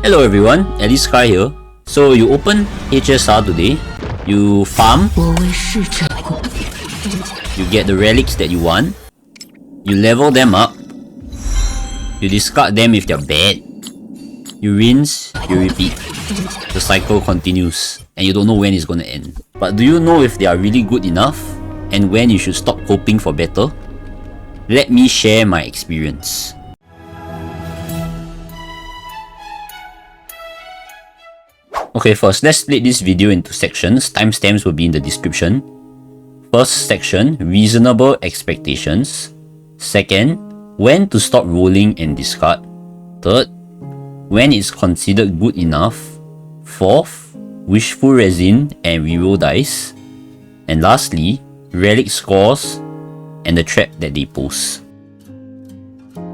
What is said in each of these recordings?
Hello everyone, Alice Sky here. So you open HSR today, you farm, you get the relics that you want, you level them up, you discard them if they're bad, you rinse, you repeat. The cycle continues and you don't know when it's gonna end. But do you know if they are really good enough and when you should stop hoping for better? Let me share my experience. Okay, first, let's split this video into sections. Timestamps will be in the description. First section, reasonable expectations. Second, when to stop rolling and discard. Third, when it's considered good enough. Fourth, wishful resin and reroll dice. And lastly, relic scores and the trap that they pose.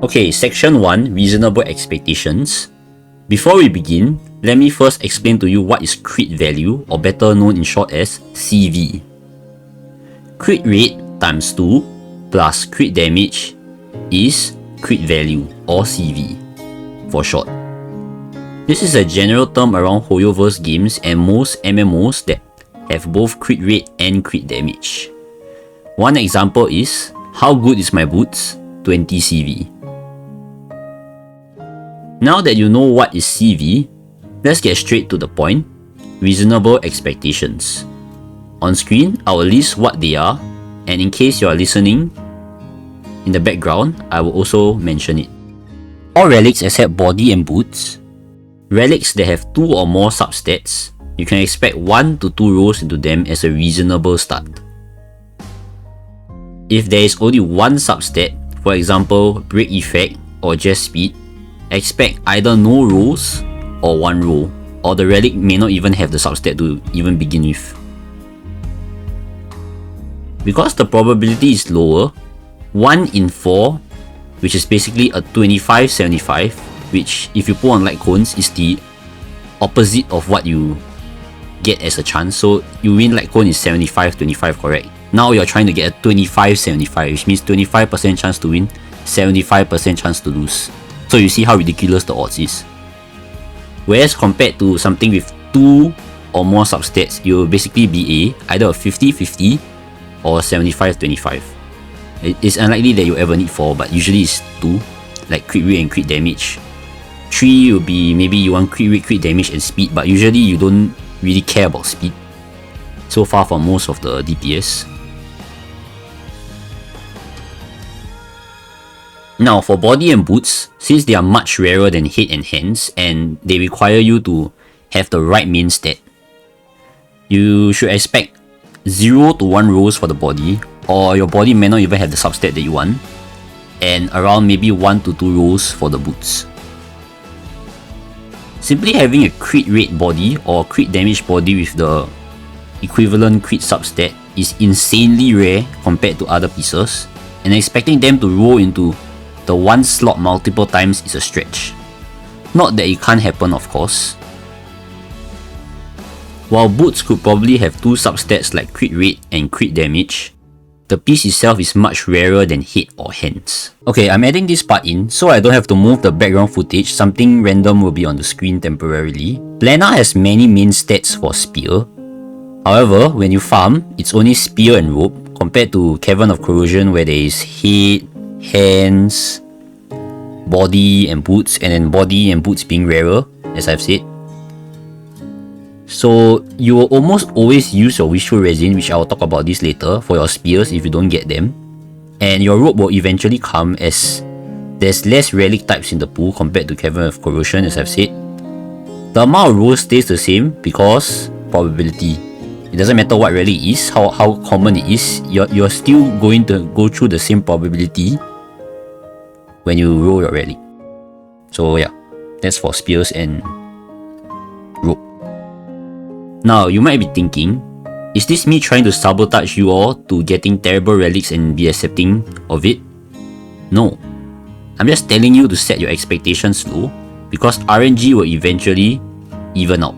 Okay, section 1, reasonable expectations. Before we begin, let me first explain to you what is crit value, or better known in short as CV. Crit rate times 2 plus crit damage is crit value, or CV for short. This is a general term around Hoyoverse games and most MMOs that have both crit rate and crit damage. One example is, how good is my boots? 20 CV. Now that you know what is CV, let's get straight to the point. Reasonable expectations. On screen, I will list what they are, and in case you are listening in the background, I will also mention it. All relics except body and boots. Relics that have 2 or more substats, you can expect 1 to 2 rolls into them as a reasonable start. If there is only one substat, for example break effect or just speed, expect either no rolls or 1 roll, or the relic may not even have the substat to even begin with. Because the probability is lower, 1 in 4, which is basically a 25-75, which if you put on light cones is the opposite of what you get as a chance. So you win light cone is 75-25, correct? Now you're trying to get a 25-75, which means 25% chance to win, 75% chance to lose. So you see how ridiculous the odds is. Whereas compared to something with 2 or more substats, you'll basically be either a 50-50 or 75-25. It's unlikely that you ever need 4, but usually it's 2, like crit rate and crit damage. 3 will be maybe you want crit rate, crit damage and speed, but usually you don't really care about speed so far for most of the DPS. Now for body and boots, since they are much rarer than head and hands and they require you to have the right main stat, you should expect 0 to 1 rolls for the body, or your body may not even have the substat that you want, and around maybe 1 to 2 rolls for the boots. Simply having a crit rate body or crit damage body with the equivalent crit substat is insanely rare compared to other pieces, and expecting them to roll into the 1 slot multiple times is a stretch. Not that it can't happen, of course. While boots could probably have 2 substats like crit rate and crit damage, the piece itself is much rarer than head or hands. Okay, I'm adding this part in so I don't have to move the background footage. Something random will be on the screen temporarily. Plana has many main stats for spear. However, when you farm, it's only spear and rope compared to Cavern of Corrosion where there is head, hands, body and boots, and then body and boots being rarer, as I've said. So you will almost always use your wishful resin, which I will talk about this later, for your spears if you don't get them. And your rope will eventually come as there's less relic types in the pool compared to Cavern of Corrosion, as I've said. The amount of rolls stays the same because probability. It doesn't matter what relic is, how common it is, you're still going to go through the same probability when you roll your relic. So yeah, that's for spears and rope. Now you might be thinking, is this me trying to sabotage you all to getting terrible relics and be accepting of it? No. I'm just telling you to set your expectations low because RNG will eventually even out.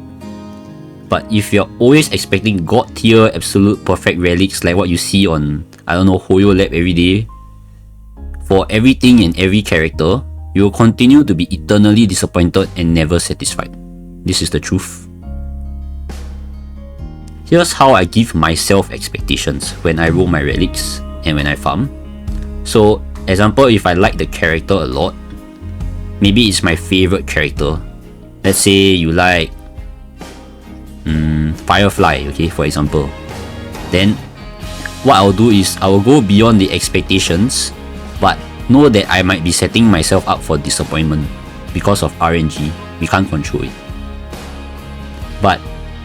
But if you're always expecting god tier absolute perfect relics like what you see on, I don't know, Hoyo Lab every day, for everything and every character, you will continue to be eternally disappointed and never satisfied. This is the truth. Here's how I give myself expectations when I roll my relics and when I farm. So, example, if I like the character a lot, maybe it's my favorite character. Let's say you like Firefly, okay, for example. Then what I'll do is I will go beyond the expectations, but know that I might be setting myself up for disappointment because of RNG. We can't control it. But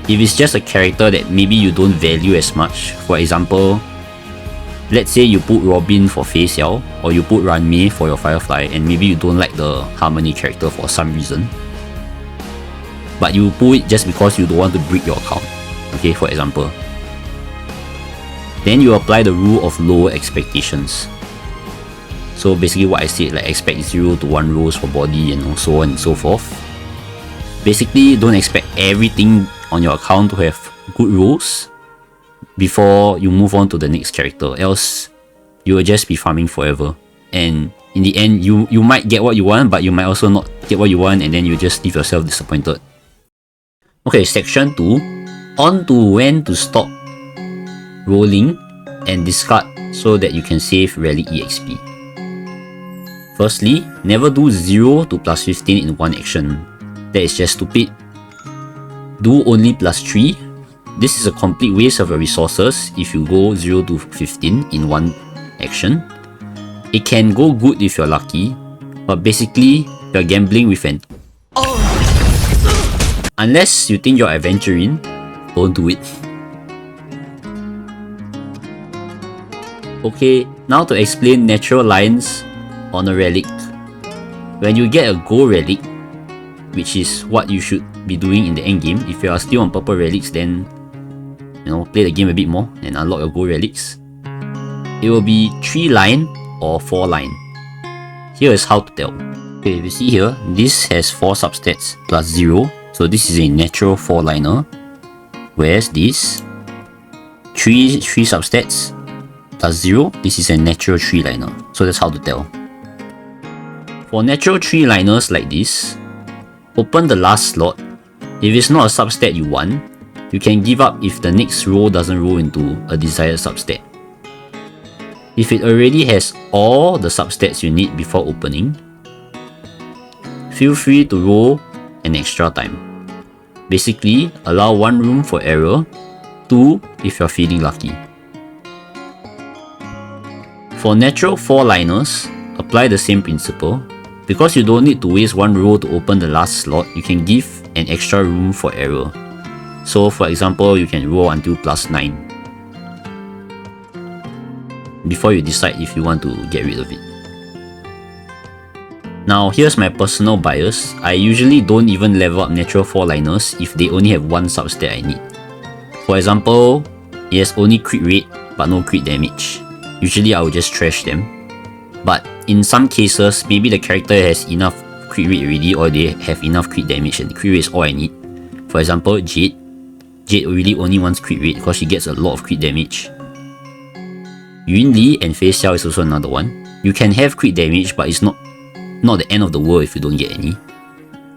if it's just a character that maybe you don't value as much, for example, let's say you put Robin for Fei Xiao, or you put Ranmei for your Firefly, and maybe you don't like the Harmony character for some reason, but you put it just because you don't want to break your account, okay, for example. Then you apply the rule of lower expectations. So basically what I said, like expect 0 to 1 rolls for body and so on and so forth. Basically, don't expect everything on your account to have good rolls before you move on to the next character, else you will just be farming forever. And in the end, you might get what you want, but you might also not get what you want, and then you just leave yourself disappointed. Okay, section 2. On to when to stop rolling and discard so that you can save Relic EXP. Firstly, never do 0 to plus 15 in one action. That is just stupid. Do only plus 3. This is a complete waste of your resources if you go 0 to 15 in one action. It can go good if you're lucky, but basically you're gambling with an unless you think you're adventuring, don't do it. Okay, now to explain natural lines on a relic. When you get a gold relic, which is what you should be doing in the end game, if you are still on purple relics, then play the game a bit more and unlock your gold relics. It will be 3 line or 4 line. Here is how to tell. Okay, if you see here, this has 4 substats plus 0, so this is a natural 4 liner, whereas this 3 substats plus 0, this is a natural 3 liner. So that's how to tell. For natural 3 liners like this, open the last slot. If it's not a substat you want, you can give up if the next roll doesn't roll into a desired substat. If it already has all the substats you need before opening, feel free to roll an extra time. Basically, allow 1 room for error, 2 if you're feeling lucky. For natural 4 liners, apply the same principle. Because you don't need to waste 1 roll to open the last slot, you can give an extra room for error. So for example, you can roll until plus 9 before you decide if you want to get rid of it. Now here's my personal bias. I usually don't even level up natural 4 liners if they only have 1 substat I need. For example, it has only crit rate but no crit damage. Usually I will just trash them. But in some cases, maybe the character has enough crit rate already, or they have enough crit damage and crit rate is all I need. For example, Jade. Jade really only wants crit rate because she gets a lot of crit damage. Yun Li and Fei Xiao is also another one. You can have crit damage, but it's not the end of the world if you don't get any.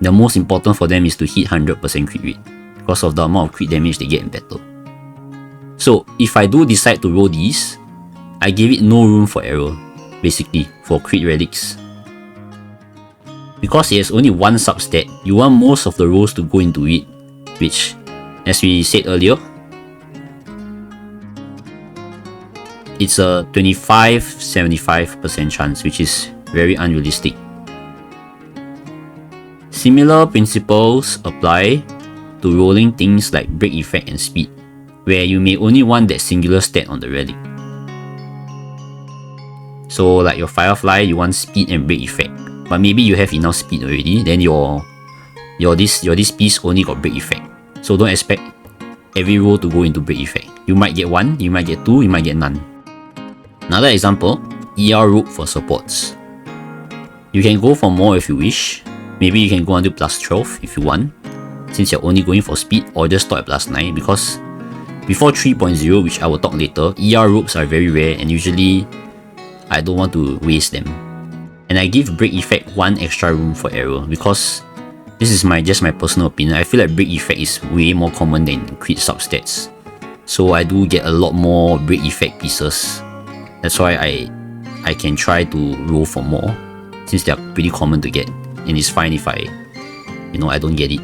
The most important for them is to hit 100% crit rate because of the amount of crit damage they get in battle. So if I do decide to roll these, I give it no room for error, basically, for crit relics. Because it has only 1 substat, you want most of the rolls to go into it, which, as we said earlier, it's a 25-75% chance, which is very unrealistic. Similar principles apply to rolling things like break effect and speed, where you may only want that singular stat on the relic. So like your Firefly, you want speed and break effect, but maybe you have enough speed already, then your this piece only got break effect. So don't expect every roll to go into break effect. You might get 1, you might get 2, you might get none. Another example, ER rope for supports. You can go for more if you wish. Maybe you can go until plus 12 if you want, since you're only going for speed, or just stop at plus 9, because before 3.0, which I will talk later, ER ropes are very rare and usually I don't want to waste them. And I give break effect 1 extra room for error because this is just my personal opinion. I feel like break effect is way more common than crit substats. So I do get a lot more break effect pieces. That's why I can try to roll for more since they are pretty common to get. And it's fine if I don't get it.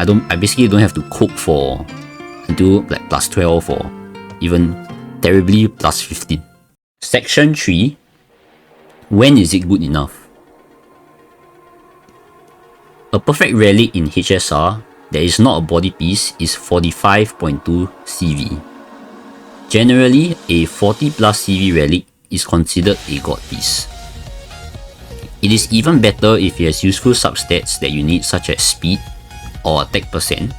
I basically don't have to cope for until like plus 12 or even terribly plus 15. Section 3. When is it good enough? A perfect relic in HSR that is not a body piece is 45.2 CV. Generally, a 40 plus CV relic is considered a god piece. It is even better if it has useful substats that you need such as speed or attack percent,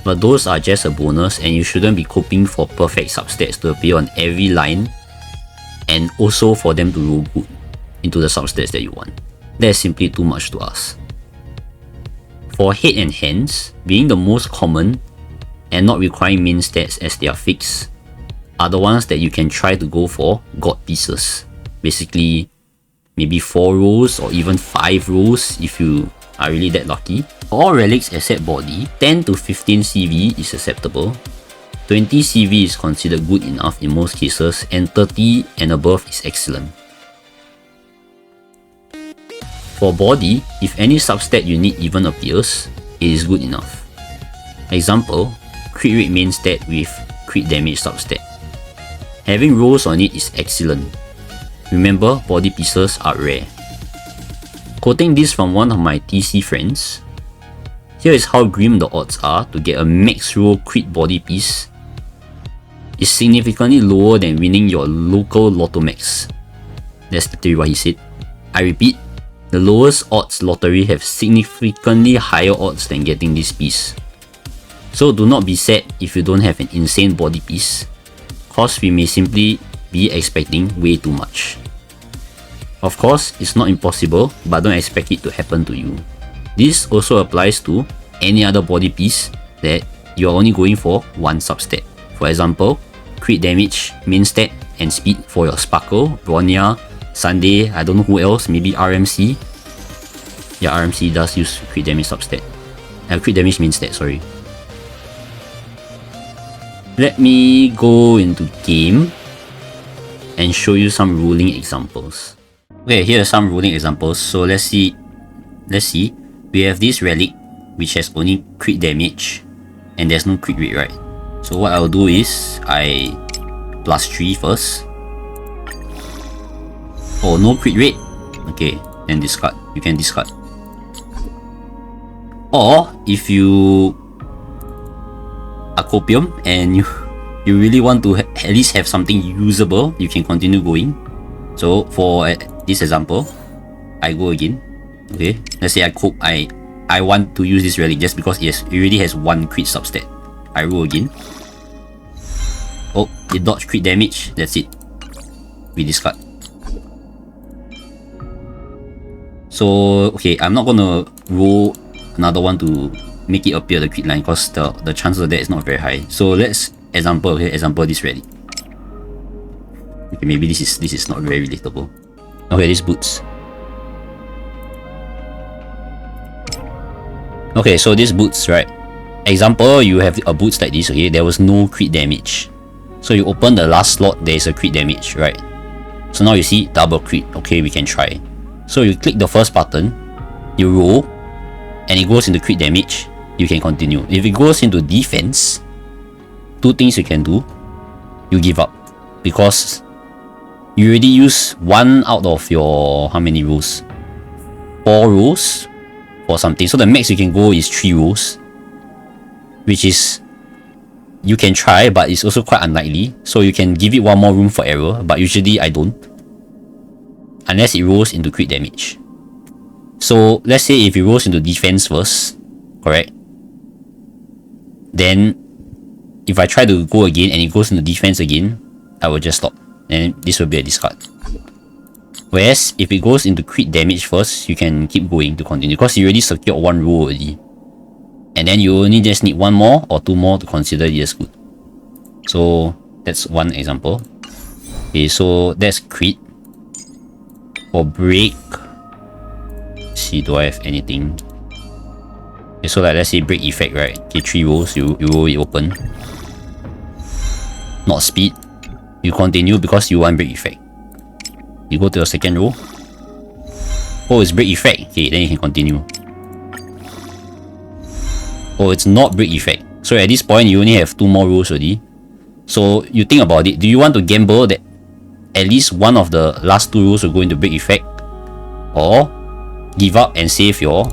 but those are just a bonus and you shouldn't be coping for perfect substats to appear on every line and also for them to roll good into the substats that you want. That is simply too much to ask. For head and hands, being the most common and not requiring main stats as they are fixed, are the ones that you can try to go for god pieces. Basically, maybe 4 rolls or even 5 rolls if you are really that lucky. For all relics except body, 10 to 15 CV is acceptable, 20 CV is considered good enough in most cases, and 30 and above is excellent. For body, if any substat you need even appears, it is good enough. Example, crit rate main stat with crit damage substat. Having rolls on it is excellent. Remember, body pieces are rare. Quoting this from one of my TC friends, here is how grim the odds are to get a max roll crit body piece. Is significantly lower than winning your local lotto max. That's literally what he said. I repeat, the lowest odds lottery have significantly higher odds than getting this piece. So do not be sad if you don't have an insane body piece, cause we may simply be expecting way too much. Of course, it's not impossible, but don't expect it to happen to you. This also applies to any other body piece that you're only going for one substat. For example, crit damage, main stat, and speed for your Sparkle, Bronya, Sunday, I don't know who else, maybe RMC. Yeah, RMC does use crit damage substat. Crit damage main stat, sorry. Let me go into game and show you some ruling examples. Okay, here are some ruling examples. So let's see. We have this relic which has only crit damage and there's no crit rate, right? So what I'll do is I plus 3 first. Oh, no crit rate. Okay, then discard. You can discard. Or if you are copium and you really want to at least have something usable, you can continue going. So for this example, I go again. Okay, let's say I want to use this relic just because it already has 1 crit substat. I roll again. Oh, it dodged crit damage. That's it. We discard. So okay, I'm not gonna roll another one to make it appear the crit line because the chances of that is not very high. So let's example this relic. Okay, maybe this is not very relatable. Okay, this boots. Okay, so this boots, right? Example, you have a boots like this, okay? There was no crit damage. So you open the last slot, there is a crit damage, right? So now you see double crit. Okay, we can try. So you click the first button, you roll, and it goes into crit damage, you can continue. If it goes into defense, 2 things you can do. You give up. Because you already use 1 out of your, how many rolls? 4 rolls for something. So the max you can go is 3 rolls. Which is, you can try, but it's also quite unlikely. So you can give it 1 more room for error, but usually I don't. Unless it rolls into crit damage. So let's say if it rolls into defense first, correct? Then if I try to go again and it goes into defense again, I will just stop. And this will be a discard. Whereas if it goes into crit damage first, you can keep going to continue because you already secured 1 roll already. And then you only just need 1 more or 2 more to consider it as good. So that's one example. Okay, so that's crit. For break, let's see, do I have anything? Okay, so like let's say break effect, right? Okay, 3 rolls, you roll it open. Not speed. You continue because you want break effect. You go to your second roll. Oh, it's break effect. Okay, then you can continue. Oh, it's not break effect. So at this point, you only have 2 more rolls already. So you think about it. Do you want to gamble that at least one of the last 2 rolls will go into break effect, or give up and save your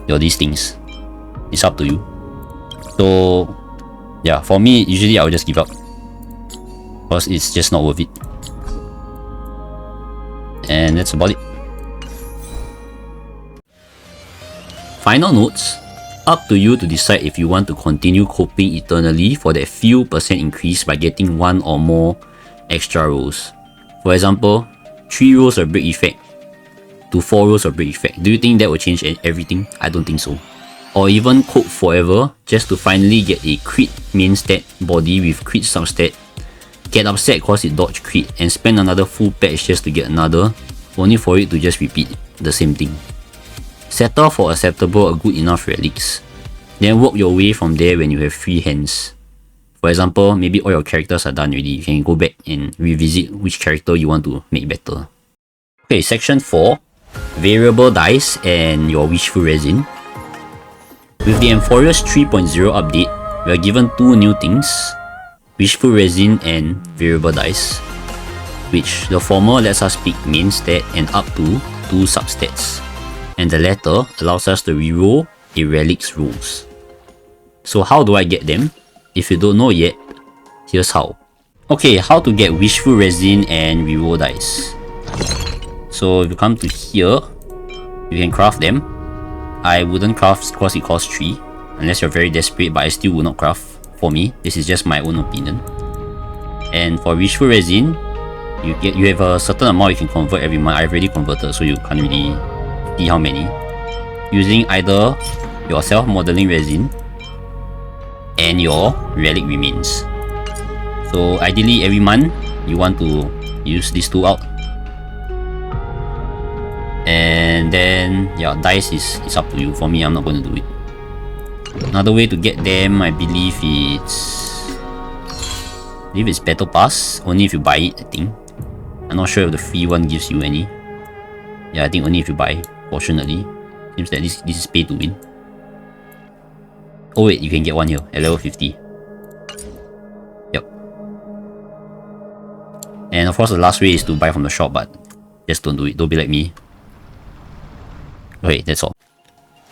these things? It's up to you. So yeah, for me, usually I will just give up because it's just not worth it. And that's about it. Final notes. Up to you to decide if you want to continue coping eternally for that few % increase by getting 1 or more extra rolls. For example, 3 rolls of break effect to 4 rolls of break effect. Do you think that will change everything? I don't think so. Or even cope forever just to finally get a crit main stat body with crit substat, get upset cause it dodged crit, and spend another full patch just to get another, only for it to just repeat the same thing. Settle for acceptable or good enough relics. Then work your way from there when you have free hands. For example, maybe all your characters are done already. You can go back and revisit which character you want to make better. Okay, section 4. Variable dice and your Wishful Resin. With the Amphorius 3.0 update, we are given 2 new things. Wishful Resin and Variable Dice, which the former lets us pick main stat and up to 2 substats, and the latter allows us to reroll a Relics rolls. So how do I get them? If you don't know yet, here's how. Okay, how to get Wishful Resin and reroll dice. So if you come to here, you can craft them. I wouldn't craft because it costs 3, unless you're very desperate, but I still would not craft for me. This is just my own opinion. And for Wishful Resin, you have a certain amount you can convert every month. I've already converted, so you can't really see how many. Using either your self-modeling resin and your relic remains. So ideally every month you want to use these 2 out. And then yeah, dice is up to you. For me, I'm not going to do it. Another way to get them, I believe it's Battle Pass. Only if you buy it, I think. I'm not sure if the free one gives you any. Yeah, I think only if you buy, fortunately. Seems that this is pay to win. Oh wait, you can get one here at level 50. Yep. And of course the last way is to buy from the shop, but just don't do it. Don't be like me. Okay, that's all.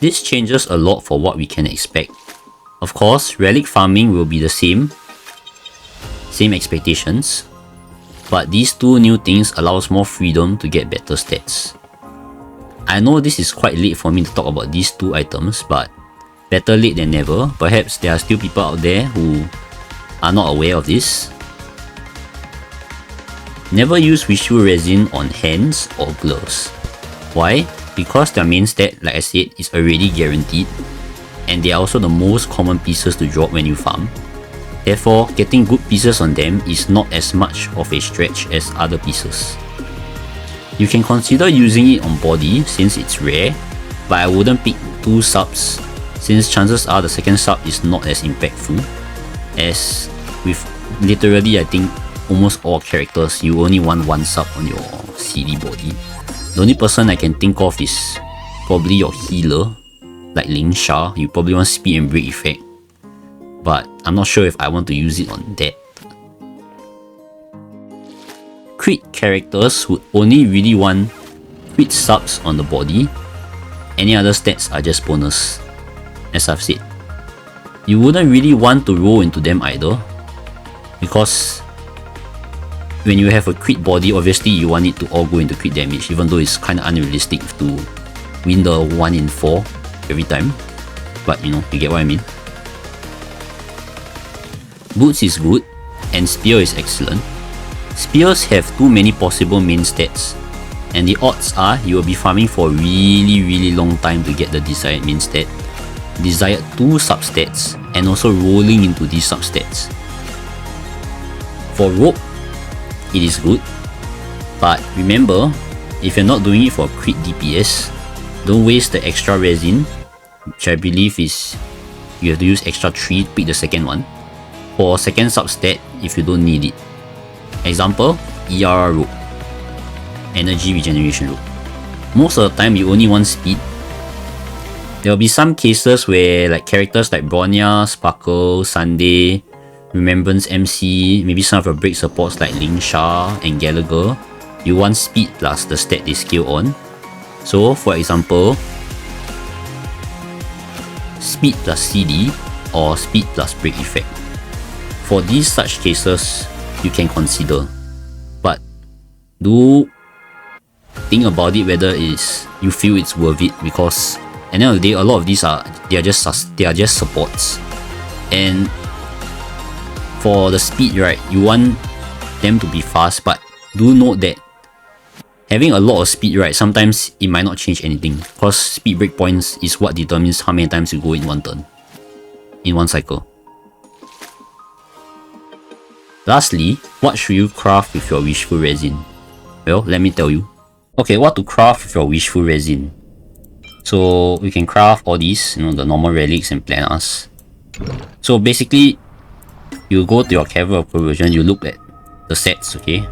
This changes a lot for what we can expect. Of course, relic farming will be the same expectations, but these 2 new things allows more freedom to get better stats. I know this is quite late for me to talk about these 2 items, but better late than never. Perhaps there are still people out there who are not aware of this. Never use Wishful Resin on hands or gloves. Why? Because their main stat, like I said, is already guaranteed, and they are also the most common pieces to drop when you farm. Therefore, getting good pieces on them is not as much of a stretch as other pieces. You can consider using it on body since it's rare, but I wouldn't pick 2 subs since chances are the second sub is not as impactful, as with literally I think almost all characters you only want 1 sub on your CD body. The only person I can think of is probably your healer, like Ling Sha. You probably want speed and break effect, but I'm not sure if I want to use it on that. Crit characters would only really want crit subs on the body. Any other stats are just bonus, as I've said. You wouldn't really want to roll into them either, because when you have a crit body, obviously you want it to all go into crit damage, even though it's kinda unrealistic to win the 1 in 4 every time. But you know, you get what I mean. Boots is good, and Spear is excellent. Spears have too many possible main stats, and the odds are you will be farming for a really long time to get the desired main stat, desired 2 substats, and also rolling into these substats. For rope, it is good, but remember, if you're not doing it for crit DPS, don't waste the extra resin, which I believe is you have to use extra 3 to pick the second one, for second substat if you don't need it. Example, ER rope, energy regeneration rope. Most of the time you only want speed. There will be some cases where like characters like Bronya, Sparkle, Sunday, Remembrance MC, maybe some of your break supports like Ling Sha and Gallagher, you want speed plus the stat they scale on. So for example, speed plus CD or speed plus break effect. For these such cases, you can consider, but do think about it whether you feel it's worth it, because at the end of the day, a lot of these are just supports. And for the speed, right, you want them to be fast, but do note that having a lot of speed, right, sometimes it might not change anything, because speed breakpoints is what determines how many times you go in one turn, in one cycle. Lastly, what should you craft with your Wishful Resin? Well, let me tell you. Okay, what to craft with your Wishful Resin? So you can craft all these, the normal relics and planas. So basically, you go to your Cavern of Corrosion, you look at the sets, okay?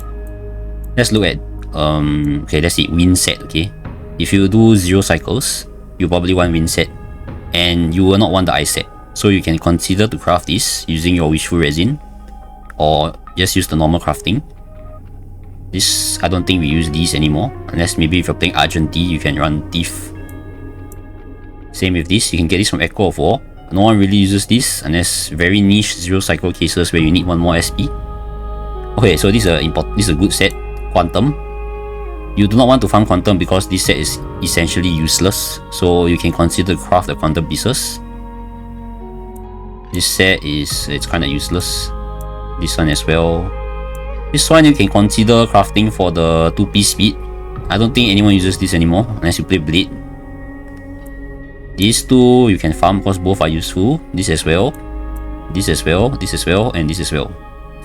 Let's look at, okay, let's see, wind set, okay? If you do 0 cycles, you probably want wind set, and you will not want the ice set. So you can consider to craft this using your Wishful Resin, or just use the normal crafting. This, I don't think we use these anymore, unless maybe if you're playing Argenti, you can run Thief. Same with this, you can get this from Echo of War. No one really uses this unless very niche 0 cycle cases where you need 1 more SP. Okay, so this is a good set, Quantum. You do not want to farm Quantum because this set is essentially useless, so you can consider craft the Quantum pieces. This set it's kind of useless. This one as well. This one you can consider crafting for the 2-piece speed. I don't think anyone uses this anymore unless you play Blade. These two you can farm because both are useful. This as well, this as well, this as well, and this as well.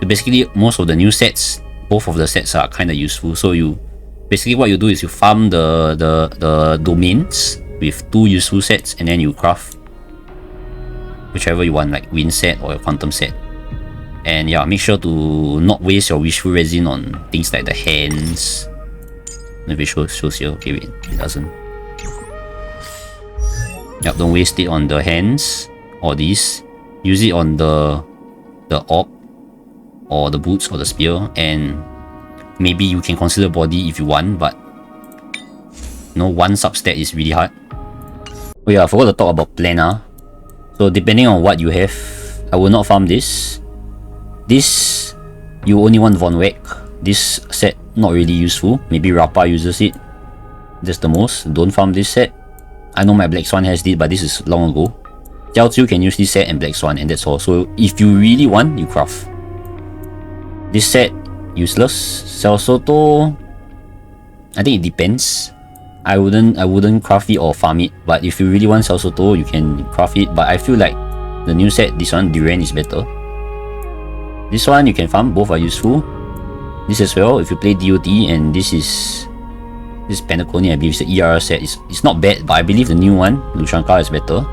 So basically most of the new sets, both of the sets are kind of useful. So basically what you do is you farm the domains with 2 useful sets, and then you craft whichever you want, like wind set or a quantum set. And yeah, make sure to not waste your Wishful Resin on things like the hands. Maybe it shows here. Okay, wait, it doesn't. Yep, don't waste it on the hands or these. Use it on the orb or the boots or the spear, and maybe you can consider body if you want, but one substat is really hard. Oh yeah, I forgot to talk about plana. So depending on what you have, I will not farm this. This, you only want Von Weck. This set, not really useful. Maybe Rappa uses it. That's the most. Don't farm this set. I know my Black Swan has it, but this is long ago. Jiao Qiu can use this set and Black Swan, and that's all. So if you really want, you craft. This set, useless. Cell Soto, I think it depends. I wouldn't craft it or farm it, but if you really want Cell Soto, you can craft it. But I feel like the new set, this one, Duran, is better. This one you can farm, both are useful. This as well, if you play DOT, and this Penacony, I believe it's the ER set. It's not bad, but I believe the new one, Lushanka, is better.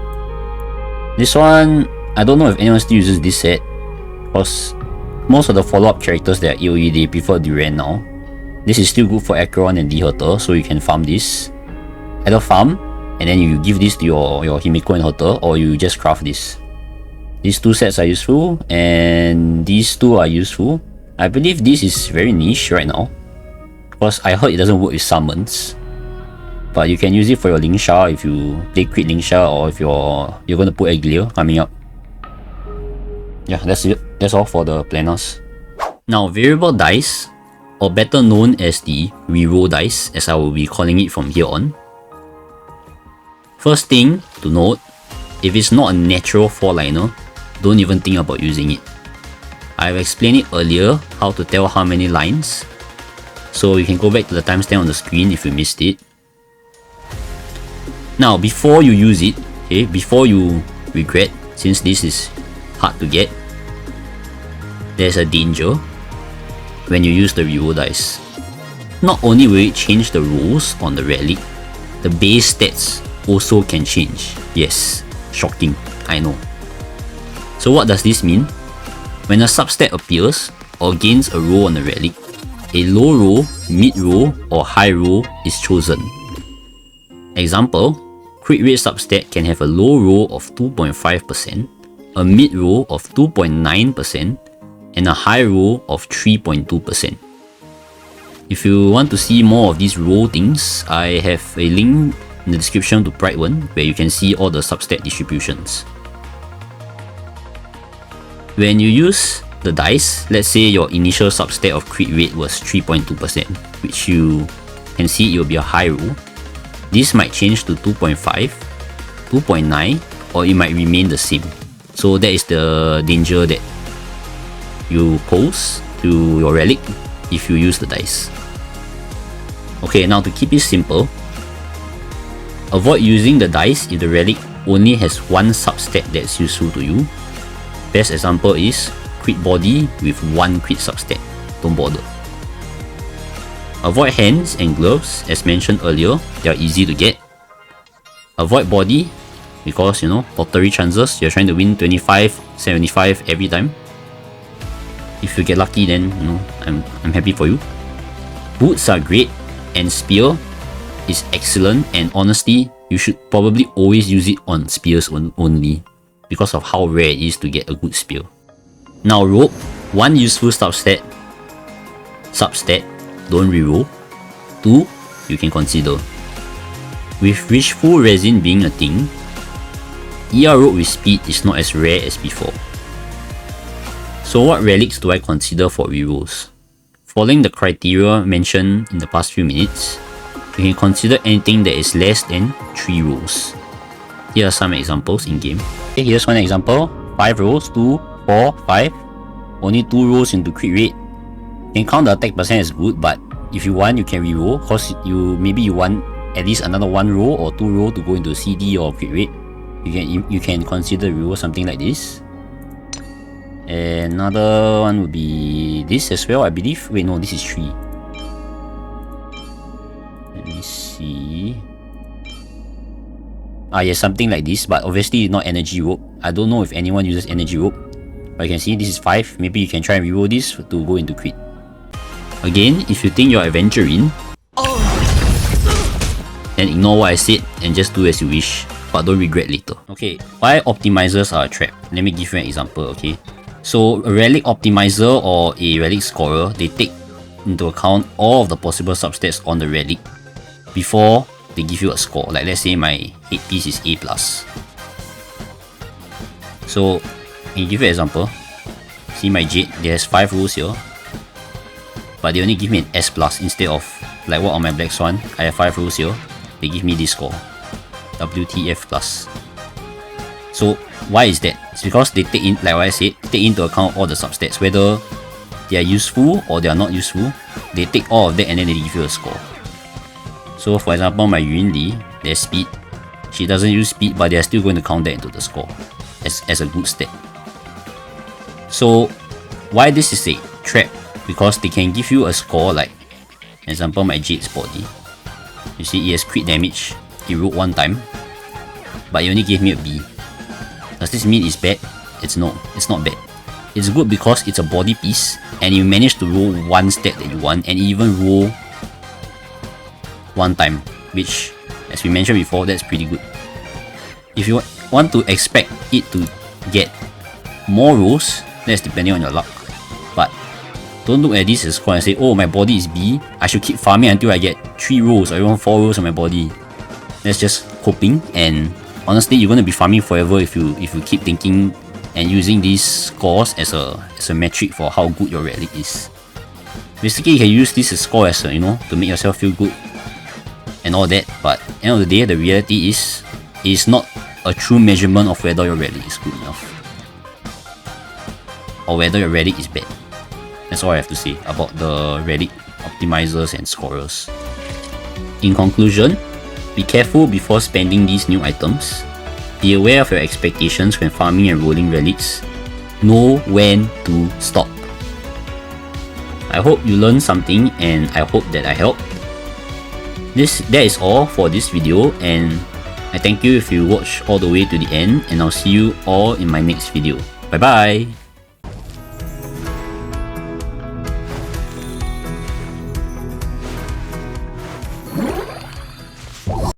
This one, I don't know if anyone still uses this set, because most of the follow-up characters that are AoE, they prefer Duran now. This is still good for Acheron and D-Herter, so you can farm this. Either farm, and then you give this to your Himeko and Herter, or you just craft this. These 2 sets are useful, and these 2 are useful. I believe this is very niche right now, because I heard it doesn't work with summons. But you can use it for your Ling Sha if you play crit Ling Sha, or if you're gonna put Aglia coming up. Yeah, that's it. That's all for the planas. Now, variable dice, or better known as the reroll dice, as I will be calling it from here on. First thing to note, if it's not a natural 4-liner, don't even think about using it. I've explained it earlier how to tell how many lines, so you can go back to the timestamp on the screen if you missed it. Now, before you use it, okay, before you regret, since this is hard to get, there's a danger when you use the reroll dice. not only will it change the rolls on the relic, the base stats also can change. Yes, shocking, I know. So what does this mean? When a substat appears or gains a roll on the relic, a low roll, mid roll, or high roll is chosen. Example, crit rate substat can have a low roll of 2.5%, a mid roll of 2.9%, and a high roll of 3.2%. If you want to see more of these roll things, I have a link in the description to Pride 1 where you can see all the substat distributions. When you use the dice, let's say your initial substat of crit rate was 3.2%, which you can see it will be a high roll. This might change to 2.5, 2.9, or it might remain the same. So that is the danger that you pose to your relic if you use the dice. Okay, now to keep it simple, avoid using the dice if the relic only has one substat that's useful to you. Best example is crit body with one crit substat. Don't bother. Avoid hands and gloves, as mentioned earlier, they are easy to get. Avoid body, because lottery chances, you're trying to win 25, 75 every time. If you get lucky, then I'm happy for you. Boots are great, and spear is excellent, and honestly, you should probably always use it on spears only, because of how rare it is to get a good spear. Now rope, one useful substat, don't reroll. 2, you can consider. With Wishful Resin being a thing, ER rope with speed is not as rare as before. So what relics do I consider for rerolls? Following the criteria mentioned in the past few minutes, you can consider anything that is less than 3 rolls. Here are some examples in game. Okay, here's one example. 5 rolls, 2, 4, 5. Only 2 rolls into crit rate. You can count the attack percent as good, but if you want, you can reroll, cause maybe you want at least another 1 roll or 2 roll to go into CD or crit rate. You can consider reroll something like this. Another one would be this as well, I believe. Wait, no, this is 3. Let me see. Yes, something like this, but obviously not energy rope. I don't know if anyone uses energy rope. But you can see this is 5. Maybe you can try and reroll this to go into crit. Again, if you think you're adventuring, then ignore what I said and just do as you wish, but don't regret later. Okay, why optimizers are a trap? Let me give you an example, okay? So a relic optimizer or a relic scorer, they take into account all of the possible substats on the relic before they give you a score. Like let's say my headpiece is A+. So can you give you an example? See my Jade, there's 5 rolls here, but they only give me an S+ instead of like what on my Black Swan, I have 5 rolls here, they give me this score, WTF+. So why is that? It's because they take in, like what I said, take into account all the substats, whether they are useful or they are not useful. They take all of that and then they give you a score. So for example, my Yun Li, there's speed. She doesn't use speed, but they are still going to count that into the score as a good stat. So why this is a trap? Because they can give you a score like, example, my Jade's body. You see it has crit damage, it rolled 1 time, but it only gave me a B. Does this mean it's bad? It's not bad. It's good because it's a body piece and you manage to roll 1 stat that you want, and even roll 1 time, which as we mentioned before, that's pretty good. If you want to expect it to get more rolls, that's depending on your luck. But don't look at this as score and say, oh, my body is B, I should keep farming until I get 3 rolls or even 4 rolls on my body. That's just hoping, and honestly, you're going to be farming forever if you keep thinking and using these scores as a metric for how good your relic is. Basically, you can use this as score as to make yourself feel good and all that, but at the end of the day, the reality is it's not a true measurement of whether your relic is good enough or whether your relic is bad. That's all I have to say about the relic optimizers and scorers. In conclusion, be careful before spending these new items. Be aware of your expectations when farming and rolling relics. Know when to stop. I hope you learned something and I hope that I helped. That is all for this video, and I thank you if you watch all the way to the end, and I'll see you all in my next video. Bye bye!